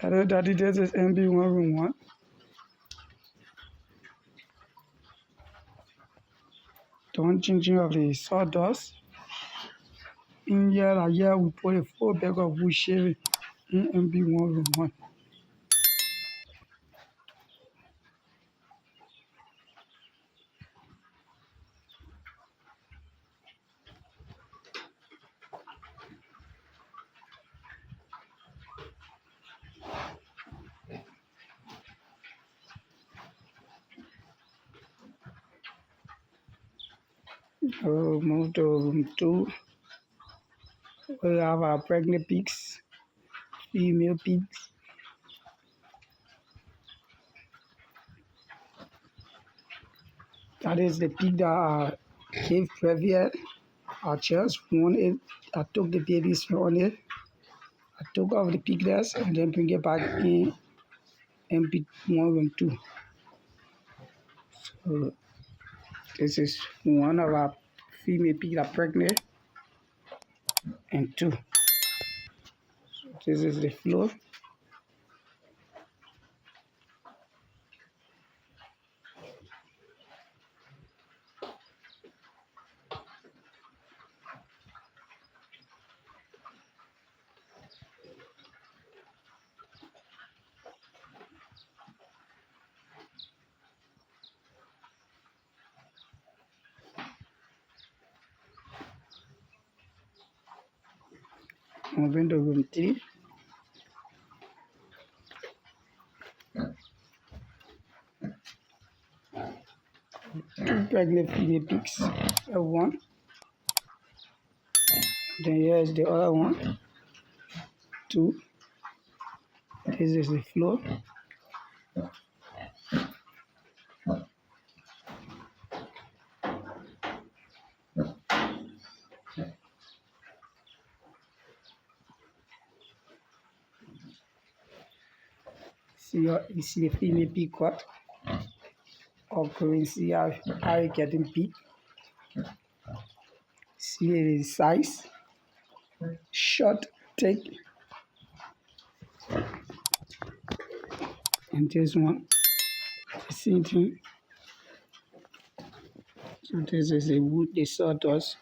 Hello, Daddy. This is MB1 room 1. The one changing of the sawdust. In here, we put a full bag of wood shaving in MB1 room 1. We'll move to room 2. We have our pregnant pigs, female pigs. That is the pig that gave previous. I just won it. I took the babies on it. I took off the piglets and then bring it back in MB1 room 2. So this is one of our female pigs that are pregnant and 2. So this is the floor. Moving to room 3. Two pregnant female pigs. One. Then here is the other one. 2. This is the floor. You see the female pig cut. Or you see how it getting big. See the size. Short, thick. And this one, the same thing. So this is the wood, the sawdust.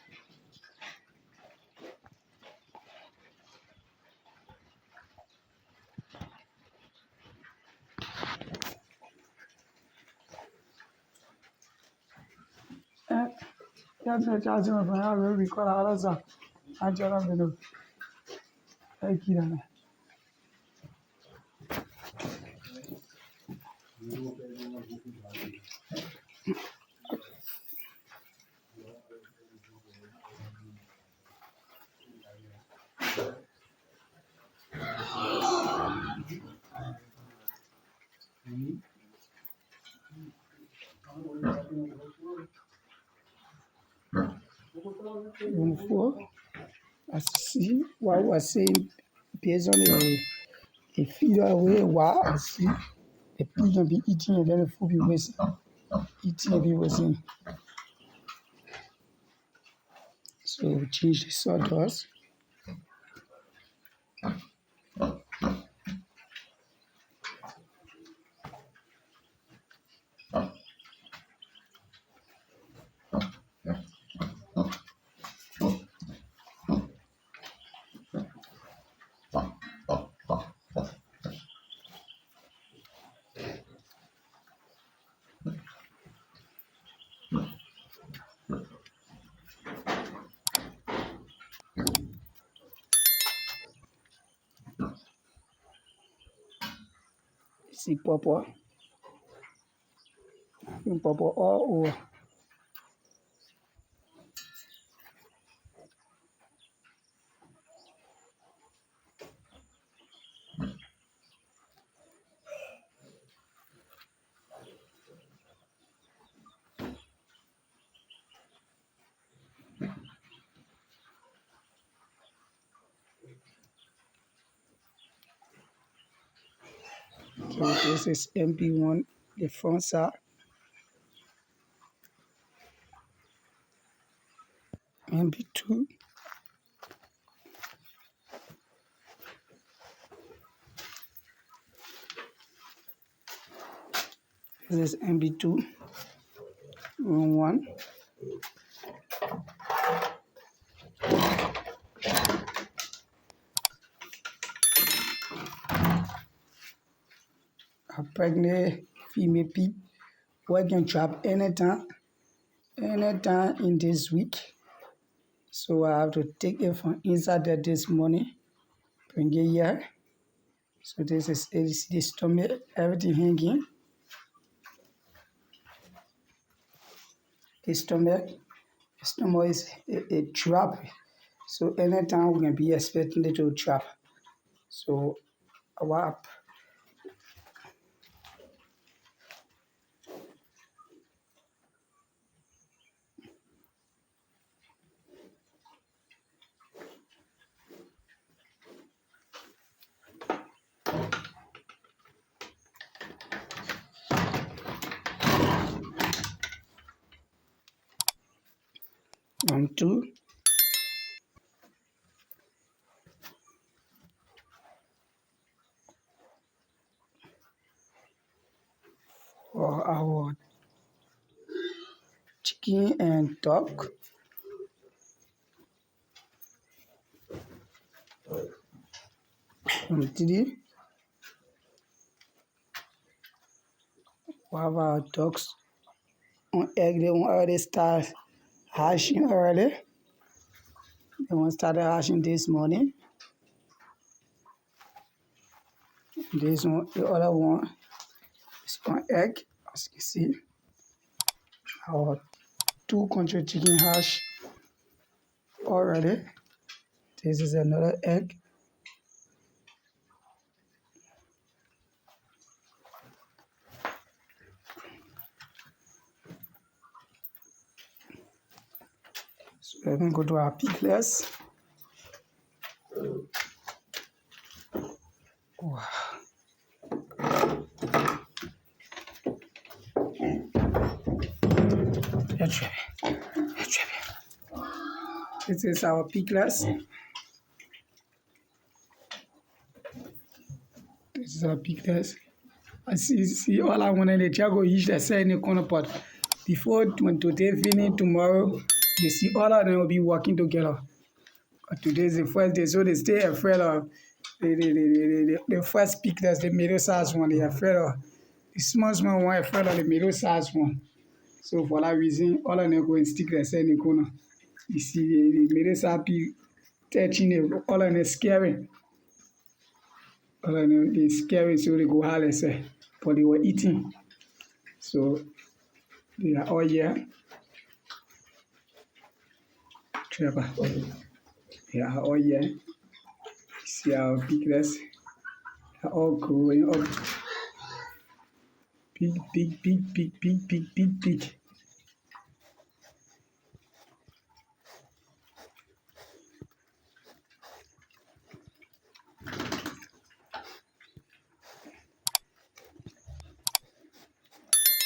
That's a charge of my will record others. I just have to know. Thank you. Room 4. As you see, what I was saying, based on the feeder way, what I see, the pig can be eating and then the food be wasting. Eating and be wasting. So we change the sawdust. See purple. Purple all over. So this is MB1, the front side. MB2. This is MB2, room 1. A pregnant female pig working trap anytime in this week. So I have to take it from inside there this morning, bring it here. So this is the stomach, everything hanging. The stomach is a trap. So anytime we can be expecting it to trap. So our 1, 2, for our chicken and duck. 1, 3, we have our ducks on egg. They won't already start hatching early. They won't start hatching this morning. This one, the other one is on egg. As you can see, our 2 country chicken hatch already. This is another egg. So we're going to go to our piglets. Wow. This is our piglets. This is our piglets. I see all I want in the jago each that say in the corner pot. Before when today finish tomorrow, you see all of them will be working together. But today is the first day, so they stay afraid of the first piglets, the middle size one. They are afraid of the small one, afraid of the middle size one. So for that reason, all of them go and stick themselves in the corner. You see the middle size pig touching them, all of them scary. All of them they scary, so they go hard themselves. But they were eating. So they are all here. Trevor. They are all here. See our piglets. They are all growing up. Big.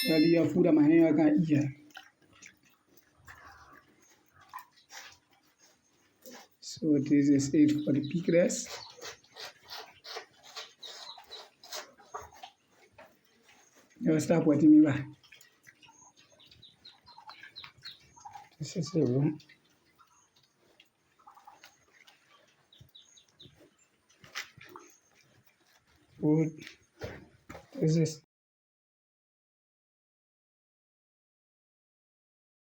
Yeah, the food that my hand can eat here. So this is it for the piglets. Now stop watching me back. This is the room. Food. This is